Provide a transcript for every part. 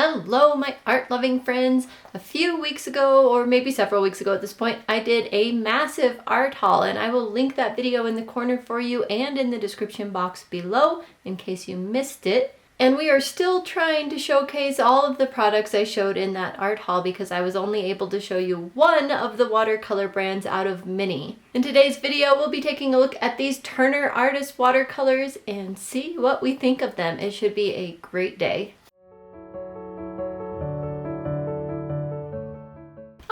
Hello, my art-loving friends. A few weeks ago, or maybe several weeks ago at this point, I did a massive art haul, and I will link that video in the corner for you and in the description box below in case you missed it. And we are still trying to showcase all of the products I showed in that art haul because I was only able to show you one of the watercolor brands out of many. In today's video, we'll be taking a look at these Turner Artist watercolors and see what we think of them. It should be a great day.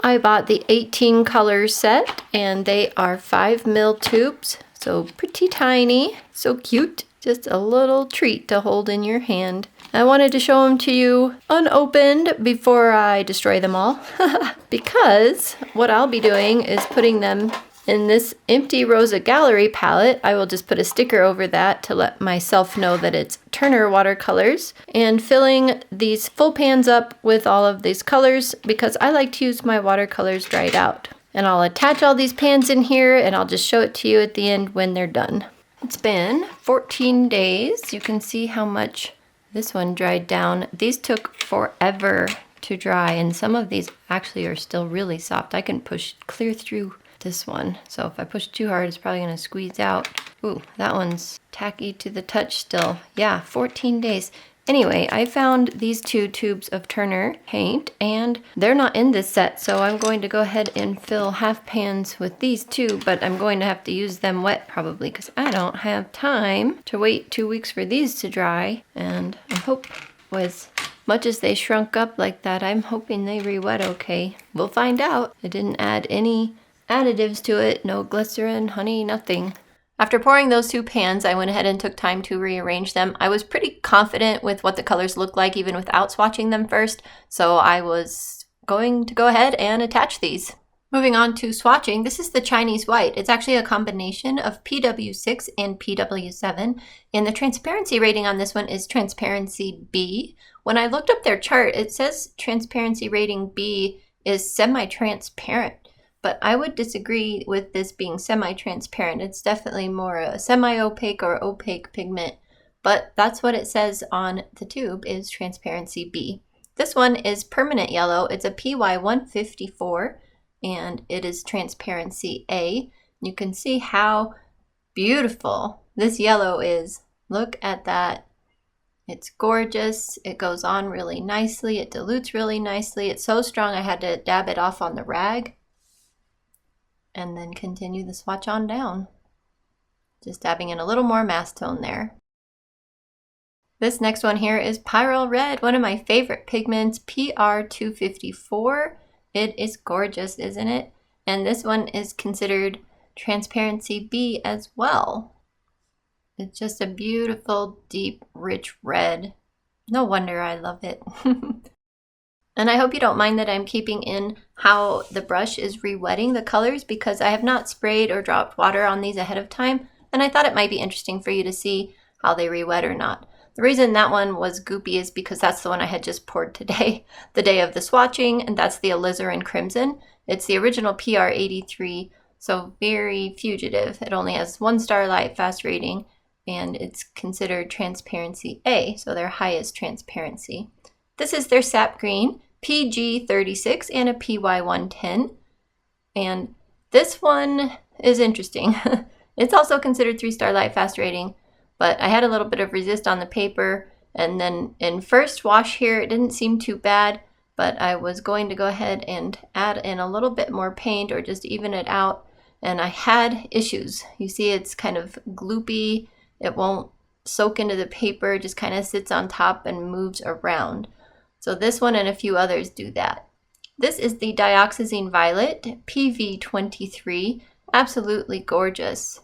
I bought the 18 color set and they are 5mm tubes, so pretty tiny, so cute. Just a little treat to hold in your hand. I wanted to show them to you unopened before I destroy them all because what I'll be doing is putting them in this empty Rosa Gallery palette. I will just put a sticker over that to let myself know that it's Turner watercolors, and filling these full pans up with all of these colors because I like to use my watercolors dried out. And I'll attach all these pans in here and I'll just show it to you at the end when they're done. It's been 14 days. You can see how much this one dried down. These took forever to dry, and some of these actually are still really soft. I can push clear through this one. So if I push too hard, it's probably gonna squeeze out. Ooh, that one's tacky to the touch still. Yeah, 14 days. Anyway, I found these two tubes of Turner paint and they're not in this set, so I'm going to go ahead and fill half pans with these two, but I'm going to have to use them wet probably because I don't have time to wait 2 weeks for these to dry. And I hope with much as they shrunk up like that, I'm hoping they re-wet okay. We'll find out. I didn't add any additives to it, no glycerin, honey, nothing. After pouring those two pans, I went ahead and took time to rearrange them. I was pretty confident with what the colors looked like even without swatching them first, so I was going to go ahead and attach these. Moving on to swatching, this is the Chinese white. It's actually a combination of PW6 and PW7, and the transparency rating on this one is transparency B. When I looked up their chart, it says transparency rating B is semi-transparent. But I would disagree with this being semi-transparent. It's definitely more a semi-opaque or opaque pigment, but that's what it says on the tube is transparency B. This one is permanent yellow. It's a PY154 and it is transparency A. You can see how beautiful this yellow is. Look at that. It's gorgeous. It goes on really nicely. It dilutes really nicely. It's so strong I had to dab it off on the rag and then continue the swatch on down. Just dabbing in a little more mass tone there. This next one here is Pyrrole Red, one of my favorite pigments, PR254. It is gorgeous, isn't it? And this one is considered transparency B as well. It's just a beautiful, deep, rich red. No wonder I love it. And I hope you don't mind that I'm keeping in how the brush is re-wetting the colors because I have not sprayed or dropped water on these ahead of time, and I thought it might be interesting for you to see how they re-wet or not. The reason that one was goopy is because that's the one I had just poured today, the day of the swatching, and that's the alizarin crimson. It's the original PR83, so very fugitive. It only has 1-star light fast rating, and it's considered transparency A, so their highest transparency. This is their sap green, PG36 and a PY110. And this one is interesting. It's also considered 3-star light fast rating, but I had a little bit of resist on the paper. And then in first wash here, it didn't seem too bad, but I was going to go ahead and add in a little bit more paint or just even it out. And I had issues. You see it's kind of gloopy. It won't soak into the paper, it just kind of sits on top and moves around. So this one and a few others do that. This is the Dioxazine Violet, PV23. Absolutely gorgeous.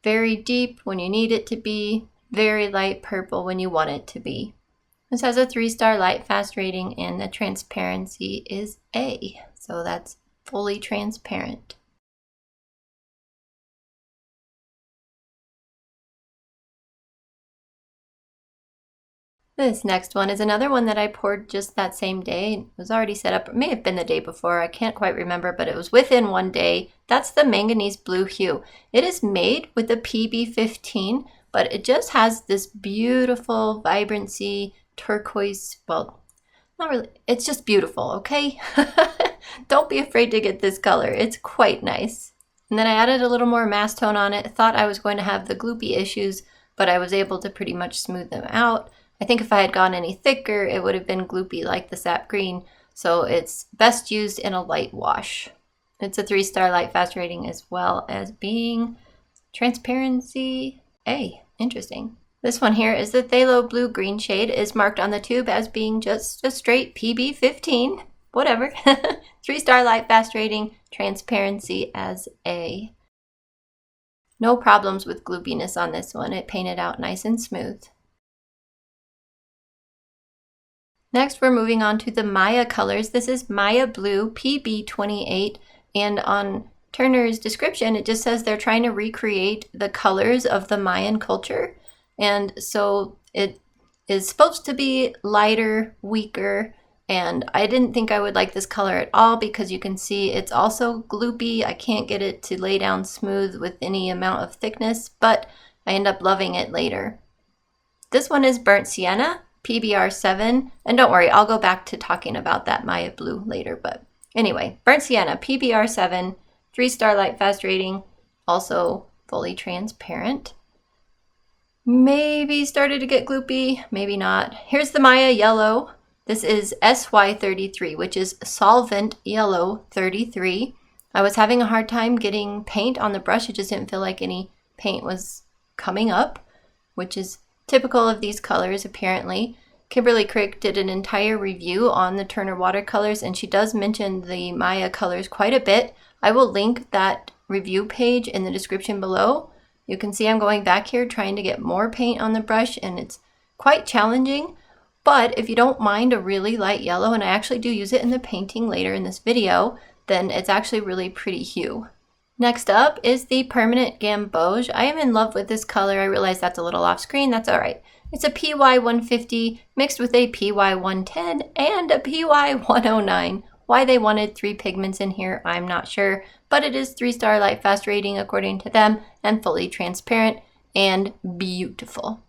Very deep when you need it to be, very light purple when you want it to be. This has a 3-star light fast rating and the transparency is A, so that's fully transparent. This next one is another one that I poured just that same day. It was already set up. It may have been the day before. I can't quite remember, but it was within one day. That's the Manganese Blue Hue. It is made with the PB15, but it just has this beautiful vibrancy turquoise, well, Not really, it's just beautiful, okay? Don't be afraid to get this color. It's quite nice. And then I added a little more mass tone on it. Thought I was going to have the gloopy issues, but I was able to pretty much smooth them out. I think if I had gone any thicker, it would have been gloopy like the sap green. So it's best used in a light wash. It's a 3-star light fast rating as well as being transparency A. Interesting. This one here is the Phthalo Blue Green shade, is marked on the tube as being just a straight PB15. Whatever. 3-star light fast rating, transparency as A. No problems with gloopiness on this one. It painted out nice and smooth. Next, we're moving on to the Maya colors. This is Maya Blue PB28, and on Turner's description, it just says they're trying to recreate the colors of the Mayan culture. And so it is supposed to be lighter, weaker, and I didn't think I would like this color at all because you can see it's also gloopy. I can't get it to lay down smooth with any amount of thickness, but I end up loving it later. This one is Burnt Sienna, PBR7, and don't worry, I'll go back to talking about that Maya Blue later, but anyway, Burnt Sienna, PBR7, 3-star light fast rating, also fully transparent. Maybe started to get gloopy, maybe not. Here's the Maya Yellow. This is SY33, which is Solvent Yellow 33. I was having a hard time getting paint on the brush. It just didn't feel like any paint was coming up, which is typical of these colors apparently. Kimberly Crick did an entire review on the Turner watercolors, and she does mention the Maya colors quite a bit. I will link that review page in the description below. You can see I'm going back here trying to get more paint on the brush, and it's quite challenging. But if you don't mind a really light yellow, and I actually do use it in the painting later in this video, then it's actually really pretty hue. Next up is the Permanent Gamboge. I am in love with this color. I realize that's a little off screen. That's all right. It's a PY150 mixed with a PY110 and a PY109. Why they wanted 3 pigments in here, I'm not sure, but it is 3-star light fast rating according to them and fully transparent and beautiful.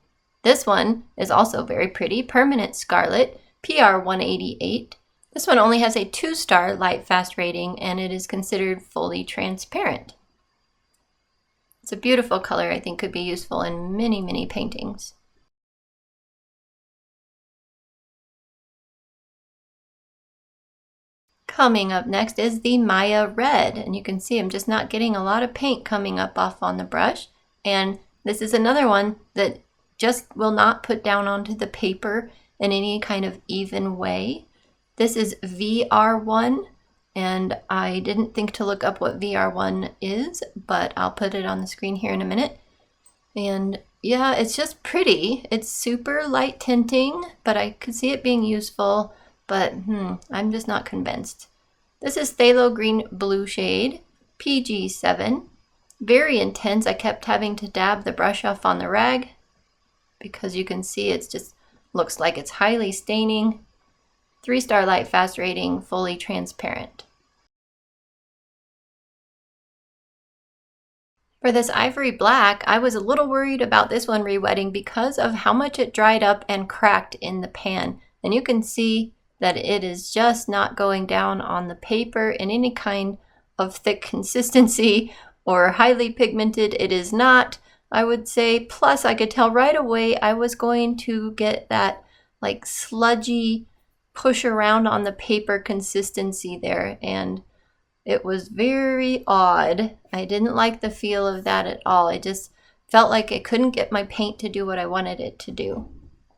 This one is also very pretty, Permanent Scarlet, PR188. This one only has a 2-star light fast rating and it is considered fully transparent. It's a beautiful color. I think could be useful in many, many paintings. Coming up next is the Maya Red, and you can see I'm just not getting a lot of paint coming up off on the brush, and this is another one that just will not put down onto the paper in any kind of even way. This is VR1, and I didn't think to look up what VR1 is, but I'll put it on the screen here in a minute. And yeah, it's just pretty. It's super light tinting, but I could see it being useful, but I'm just not convinced. This is Phthalo Green Blue shade, PG7. Very intense. I kept having to dab the brush off on the rag because you can see it just looks like it's highly staining. 3-star light fast rating, fully transparent. For this Ivory Black, I was a little worried about this one re-wetting because of how much it dried up and cracked in the pan. And you can see that it is just not going down on the paper in any kind of thick consistency or highly pigmented. It is not, I would say. Plus, I could tell right away I was going to get that like sludgy push around on the paper consistency there, and it was very odd. I didn't like the feel of that at all. I just felt like it couldn't get my paint to do what I wanted it to do.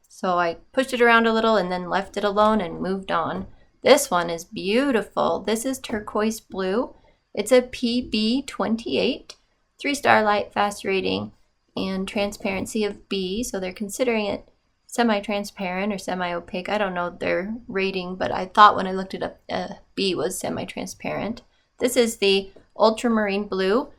So I pushed it around a little and then left it alone and moved on. This one is beautiful. This is Turquoise Blue. It's a PB28, 3-star light fast rating and transparency of B. So they're considering it semi-transparent or semi-opaque. I don't know their rating, but I thought when I looked it up, B was semi-transparent. This is the Ultramarine Blue.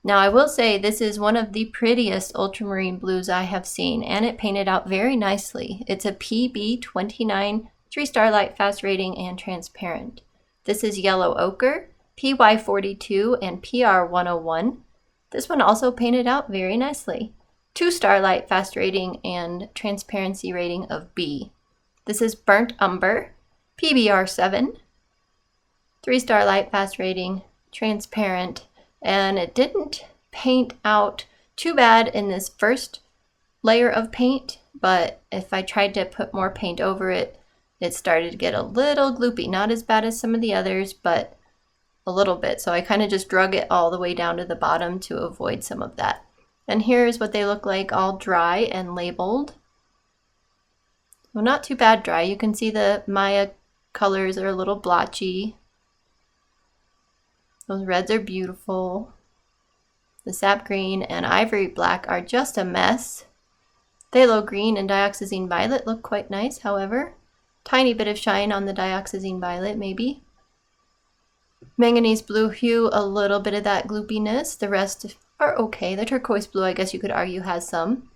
Now I will say this is one of the prettiest ultramarine blues I have seen, and it painted out very nicely. It's a PB29, 3-star light fast rating and transparent. This is Yellow Ochre, PY42 and PR101. This one also painted out very nicely. 2-star light fast rating and transparency rating of B. This is Burnt Umber, PBR7, 3-star light fast rating, transparent, and it didn't paint out too bad in this first layer of paint, but if I tried to put more paint over it, it started to get a little gloopy. Not as bad as some of the others, but a little bit. So I kind of just drug it all the way down to the bottom to avoid some of that. And here's what they look like all dry and labeled. Well, not too bad dry. You can see the Maya colors are a little blotchy. Those reds are beautiful. The sap green and ivory black are just a mess. Phthalo green and dioxazine violet look quite nice, however. Tiny bit of shine on the dioxazine violet, maybe. Manganese blue hue, a little bit of that gloopiness. The rest are okay. The turquoise blue, I guess you could argue, has some.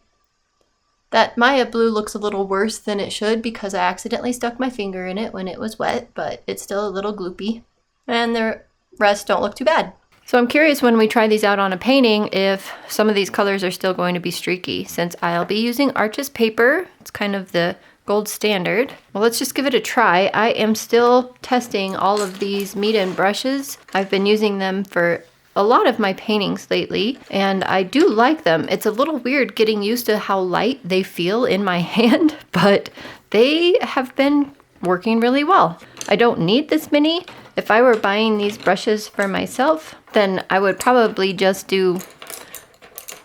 That Maya blue looks a little worse than it should because I accidentally stuck my finger in it when it was wet, but it's still a little gloopy. And the rest don't look too bad. So I'm curious when we try these out on a painting if some of these colors are still going to be streaky, since I'll be using Arches paper. It's kind of the gold standard. Well, let's just give it a try. I am still testing all of these Miranda brushes. I've been using them for a lot of my paintings lately, and I do like them. It's a little weird getting used to how light they feel in my hand, but they have been working really well. I don't need this many. If I were buying these brushes for myself, then I would probably just do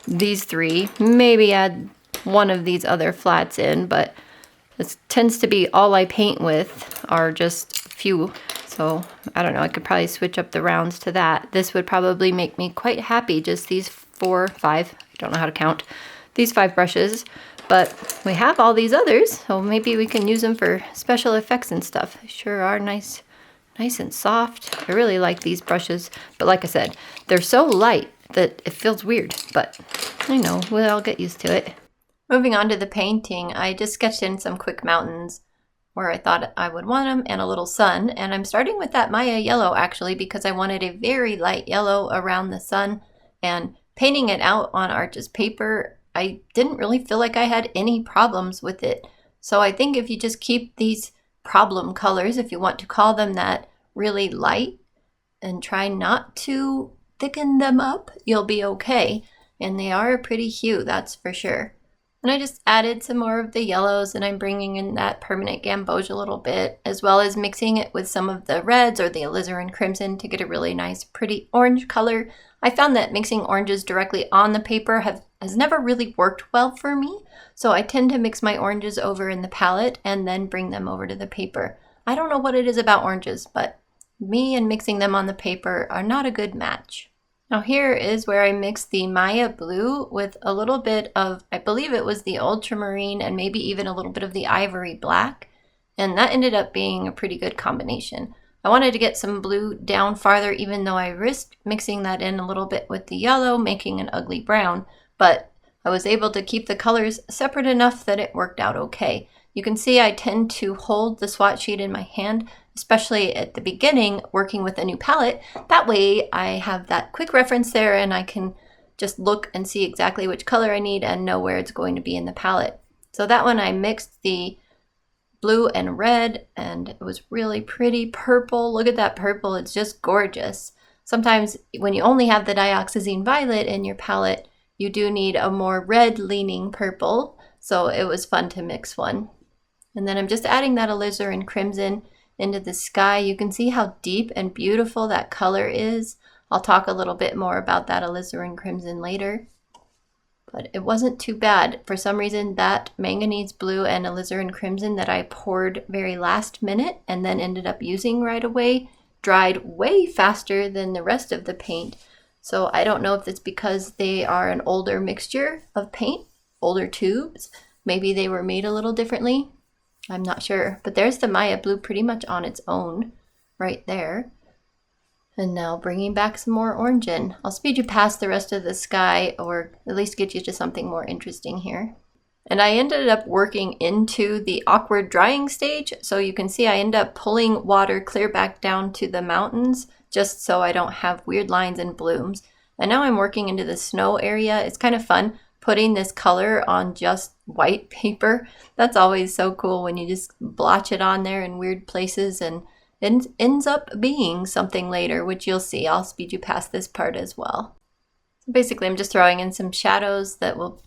these 3, maybe add one of these other flats in, but this tends to be all I paint with are just a few. So I don't know, I could probably switch up the rounds to that. This would probably make me quite happy, just these 4, 5, I don't know how to count, these 5 brushes. But we have all these others, so maybe we can use them for special effects and stuff. They sure are nice and soft. I really like these brushes, but like I said, they're so light that it feels weird, but I know, we'll all get used to it. Moving on to the painting, I just sketched in some quick mountains where I thought I would want them and a little sun, and I'm starting with that Maya yellow actually because I wanted a very light yellow around the sun, and painting it out on Arches paper, I didn't really feel like I had any problems with it. So I think if you just keep these problem colors, if you want to call them that, really light and try not to thicken them up, you'll be okay. And they are a pretty hue, that's for sure. And I just added some more of the yellows, and I'm bringing in that permanent gamboge a little bit, as well as mixing it with some of the reds or the alizarin crimson to get a really nice pretty orange color. I found that mixing oranges directly on the paper has never really worked well for me, so I tend to mix my oranges over in the palette and then bring them over to the paper. I don't know what it is about oranges, but me and mixing them on the paper are not a good match. Now here is where I mixed the Maya blue with a little bit of, I believe it was the ultramarine and maybe even a little bit of the ivory black, and that ended up being a pretty good combination. I wanted to get some blue down farther, even though I risked mixing that in a little bit with the yellow, making an ugly brown, but I was able to keep the colors separate enough that it worked out okay. You can see I tend to hold the swatch sheet in my hand, especially at the beginning, working with a new palette. That way I have that quick reference there and I can just look and see exactly which color I need and know where it's going to be in the palette. So that one I mixed the blue and red, and it was really pretty purple. Look at that purple, it's just gorgeous. Sometimes when you only have the dioxazine violet in your palette, you do need a more red leaning purple, so it was fun to mix one. And then I'm just adding that alizarin crimson into the sky. You can see how deep and beautiful that color is. I'll talk a little bit more about that alizarin crimson later. But it wasn't too bad. For some reason, that manganese blue and alizarin crimson that I poured very last minute and then ended up using right away dried way faster than the rest of the paint. So I don't know if it's because they are an older mixture of paint, older tubes. Maybe they were made a little differently. I'm not sure, but there's the Maya blue pretty much on its own right there. And now bringing back some more orange in. I'll speed you past the rest of the sky, or at least get you to something more interesting here. And I ended up working into the awkward drying stage, so you can see I end up pulling water clear back down to the mountains, just so I don't have weird lines and blooms. And now I'm working into the snow area. It's kind of fun putting this color on just white paper. That's always so cool when you just blotch it on there in weird places and it ends up being something later, which you'll see. I'll speed you past this part as well. So basically, I'm just throwing in some shadows that will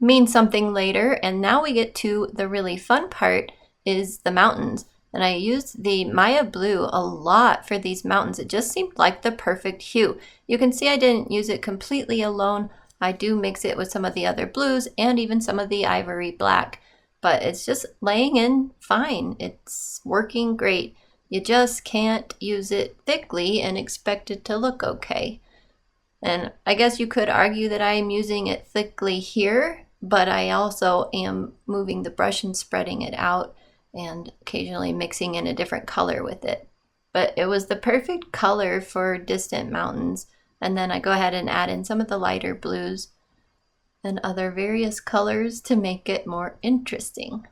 mean something later. And now we get to the really fun part, is the mountains. And I used the Maya Blue a lot for these mountains. It just seemed like the perfect hue. You can see I didn't use it completely alone. I do mix it with some of the other blues and even some of the ivory black. But it's just laying in fine. It's working great. You just can't use it thickly and expect it to look okay. And I guess you could argue that I am using it thickly here, but I also am moving the brush and spreading it out and occasionally mixing in a different color with it. But it was the perfect color for distant mountains. And then I go ahead and add in some of the lighter blues and other various colors to make it more interesting.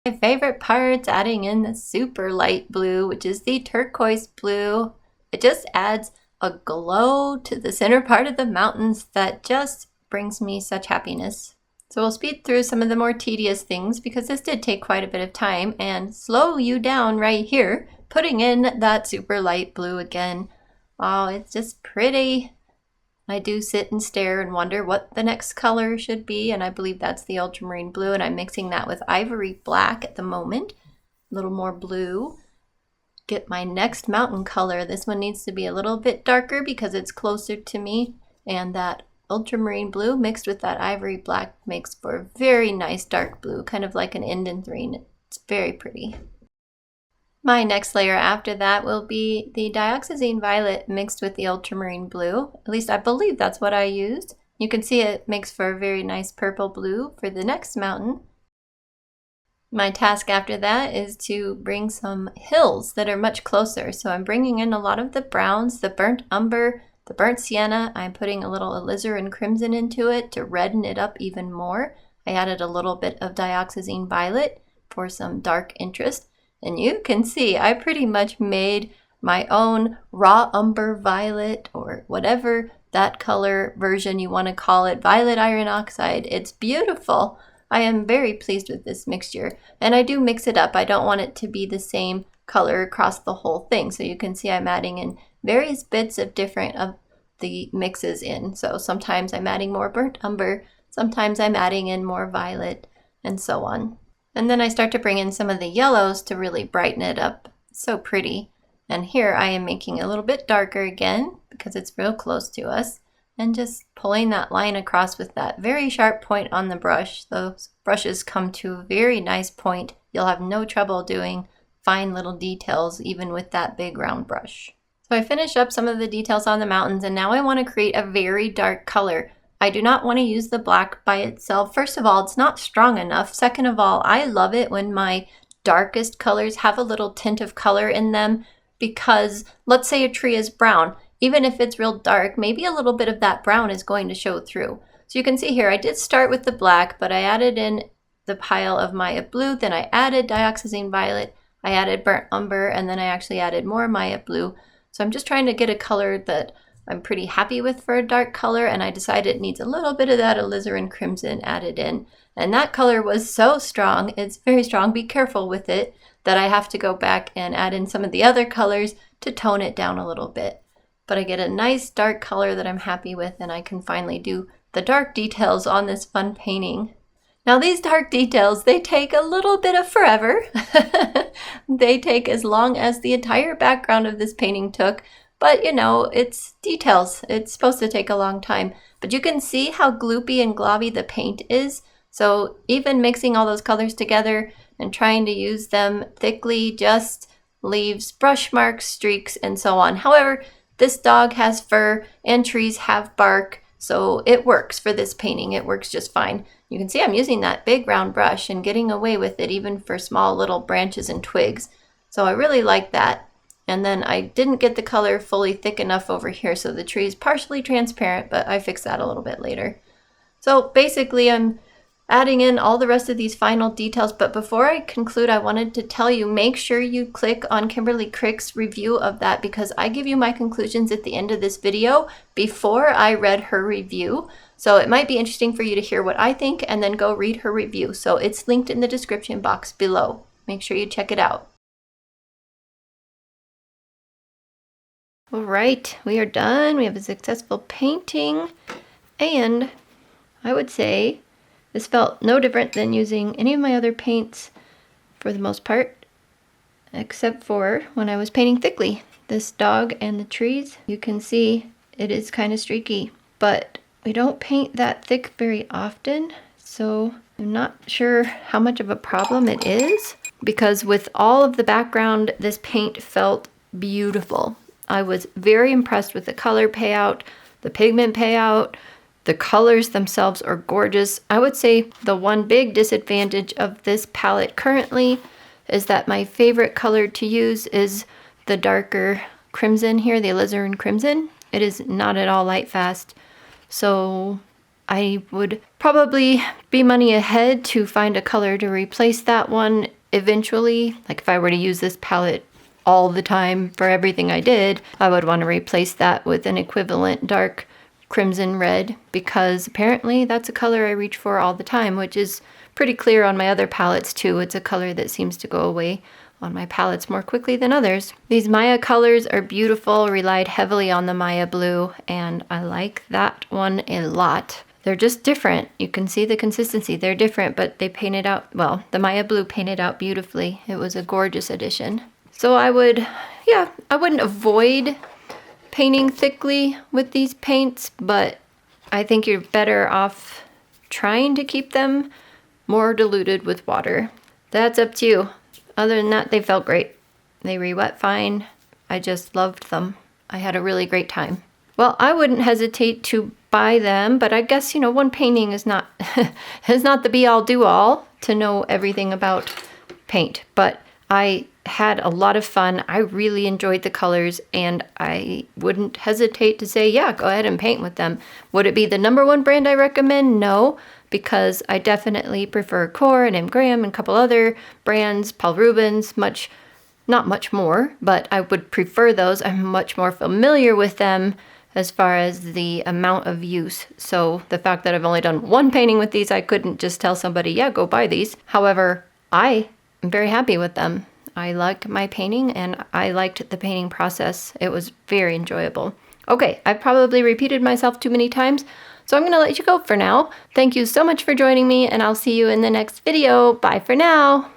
My favorite part's adding in the super light blue, which is the turquoise blue. It just adds a glow to the center part of the mountains that just brings me such happiness. So we'll speed through some of the more tedious things because this did take quite a bit of time, and slow you down right here, putting in that super light blue again. Oh, it's just pretty. I do sit and stare and wonder what the next color should be, and I believe that's the ultramarine blue, and I'm mixing that with ivory black at the moment. A little more blue. Get my next mountain color. This one needs to be a little bit darker because it's closer to me, and that ultramarine blue mixed with that ivory black makes for a very nice dark blue, kind of like an indanthrine. It's very pretty. My next layer after that will be the dioxazine violet mixed with the ultramarine blue. At least I believe that's what I used. You can see it makes for a very nice purple blue for the next mountain. My task after that is to bring some hills that are much closer. So I'm bringing in a lot of the browns, the burnt umber, the burnt sienna. I'm putting a little alizarin crimson into it to redden it up even more. I added a little bit of dioxazine violet for some dark interest. And you can see I pretty much made my own raw umber violet, or whatever that color version you want to call it, violet iron oxide. It's beautiful. I am very pleased with this mixture, and I do mix it up. I don't want it to be the same color across the whole thing. So you can see I'm adding in various bits of different of the mixes in. So sometimes I'm adding more burnt umber, sometimes I'm adding in more violet, and so on. And then I start to bring in some of the yellows to really brighten it up. So pretty. And here I am making it a little bit darker again because it's real close to us, and just pulling that line across with that very sharp point on the brush. Those brushes come to a very nice point. You'll have no trouble doing fine little details even with that big round brush. So I finish up some of the details on the mountains, and now I want to create a very dark color. I do not want to use the black by itself. First of all, it's not strong enough. Second of all, I love it when my darkest colors have a little tint of color in them, because let's say a tree is brown. Even if it's real dark, maybe a little bit of that brown is going to show through. So you can see here, I did start with the black, but I added in the pile of Maya Blue, then I added dioxazine violet, I added burnt umber, and then I actually added more Maya Blue. So I'm just trying to get a color that I'm pretty happy with for a dark color, and I decided it needs a little bit of that alizarin crimson added in. And that color was so strong, it's very strong, be careful with it, that I have to go back and add in some of the other colors to tone it down a little bit. But I get a nice dark color that I'm happy with, and I can finally do the dark details on this fun painting. Now these dark details, they take a little bit of forever. They take as long as the entire background of this painting took, but you know, it's details. It's supposed to take a long time. But you can see how gloopy and globby the paint is. So even mixing all those colors together and trying to use them thickly just leaves brush marks, streaks, and so on. However, this dog has fur and trees have bark, so it works for this painting. It works just fine. You can see I'm using that big round brush and getting away with it even for small little branches and twigs. So I really like that. And then I didn't get the color fully thick enough over here, so the tree is partially transparent, but I fixed that a little bit later. So basically I'm adding in all the rest of these final details. But before I conclude, I wanted to tell you, make sure you click on Kimberly Crick's review of that, because I give you my conclusions at the end of this video before I read her review. So it might be interesting for you to hear what I think and then go read her review. So it's linked in the description box below. Make sure you check it out. All right, we are done. We have a successful painting, and I would say this felt no different than using any of my other paints for the most part, except for when I was painting thickly. This dog and the trees, you can see it is kind of streaky, but we don't paint that thick very often, so I'm not sure how much of a problem it is, because with all of the background, this paint felt beautiful. I was very impressed with the color payout, the pigment payout. The colors themselves are gorgeous. I would say the one big disadvantage of this palette currently is that my favorite color to use is the darker crimson here, the alizarin crimson. It is not at all light fast, so I would probably be money ahead to find a color to replace that one eventually. Like if I were to use this palette all the time for everything I did, I would want to replace that with an equivalent dark crimson red, because apparently that's a color I reach for all the time, which is pretty clear on my other palettes too. It's a color that seems to go away on my palettes more quickly than others. These Maya colors are beautiful, relied heavily on the Maya blue, and I like that one a lot. They're just different. You can see the consistency. They're different, but they painted out, well, the Maya blue painted out beautifully. It was a gorgeous addition. So I wouldn't avoid painting thickly with these paints, but I think you're better off trying to keep them more diluted with water. That's up to you. Other than that, they felt great. They re-wet fine. I just loved them. I had a really great time. Well, I wouldn't hesitate to buy them, but I guess, one painting is not is not the be-all do-all to know everything about paint, but I had a lot of fun. I really enjoyed the colors, and I wouldn't hesitate to say, yeah, go ahead and paint with them. Would it be the #1 brand I recommend? No, because I definitely prefer Core and M. Graham and a couple other brands, Paul Rubens, not much more, but I would prefer those. I'm much more familiar with them as far as the amount of use. So the fact that I've only done one painting with these, I couldn't just tell somebody, yeah, go buy these. However, I am very happy with them. I like my painting, and I liked the painting process. It was very enjoyable. Okay, I've probably repeated myself too many times, so I'm going to let you go for now. Thank you so much for joining me, and I'll see you in the next video. Bye for now.